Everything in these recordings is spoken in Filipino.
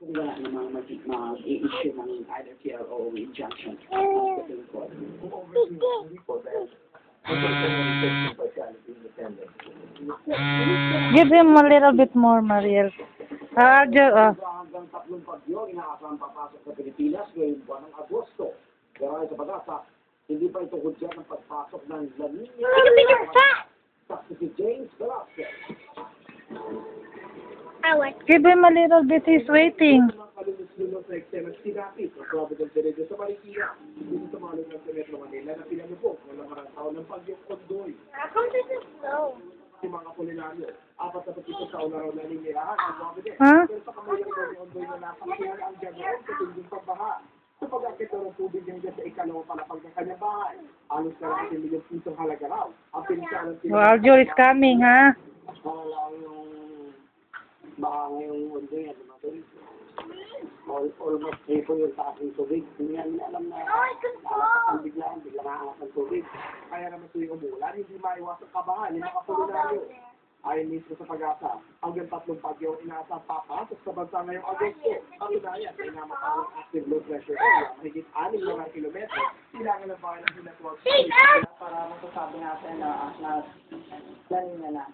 wala namang mag-i-issue ng either TRO o injunction. Give him a little bit more, Mariel. Hanggang 3 bagyo, inaasang papasok sa Pilipinas ngayong buwan ng Agosto. Pero sa pag-asa, hindi pa ito hudya ng pagpasok ng La Nina. Saksi si James Velasquez. Give him a little bit, he's waiting. Kalunos-lunos na ekstena sinapit ng Providence Heredia sa Marikina. Dito sa mga lugar sa Metro Manila na pinanubog ng nakarang taon ng Bagyong Ondoy. How come this is slow? Si mga kulinaryo, 47 taon na raw na ninirahan ang Providence. Huh? Pero sa kamayang Bagyong Ondoy na napakihan ang ganoon sa tinding pagbaha. Sa pag-akit ng tubig niya dyan sa ikalawang palapag ng kanyang bahay. Alos na lang 10 milyong pisong halaga raw. Ang pinsalang Aljo is coming, ha? wala yung baka ngayong Ondoy at mga almost triple yung taas ng tubig. Hindi namin alam na ang biglaan aangat ng tubig. Kaya naman tuwing umulan, hindi maiwasang kabahan yung mga kulinaryo. Ayon mismo sa pag-asa, hanggang 3 bagyo inaasang papasok sa bansa ngayong Agosto. Ang tunayan ay namatawang active low pressure area, mahigit 6 na kilometro, silangan ng bayan ng Hinatwag para masasabi natin na lanina na.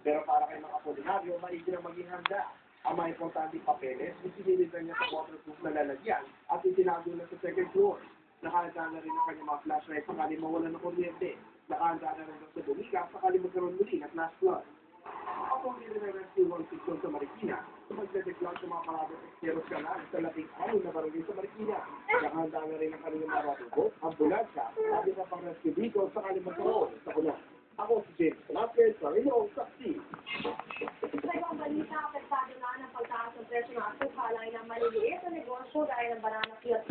Pero para kay mga kulinaryo, maigi na maging handa. Ang mga importanteng papeles, isinilitan niya sa waterproof na lalagyan at itinago na sa second floor. Nakahanda na rin ang kanyang mga flashlight sakali mawala ng kuryente. Nakahanda na rin sa bumiga sakali magkaroon muli ng flash flood. Ako ang nire-rescue 161 sa Marikina sa magdedeklar sa mga paradong eksteros kanal sa 16 na barangay sa Marikina. Nakahanda na rin ang kanilang mga robot, ambulansya, at isa pang rescue vehicle sakali magkaroon sa kulang. Ako si James Velasquez, sa inyong saksi. Sa ibang balita, apektado na ng pagtaas ng presyo ng asukal ay ng maliliit na negosyo gaya ng banana, kiosk,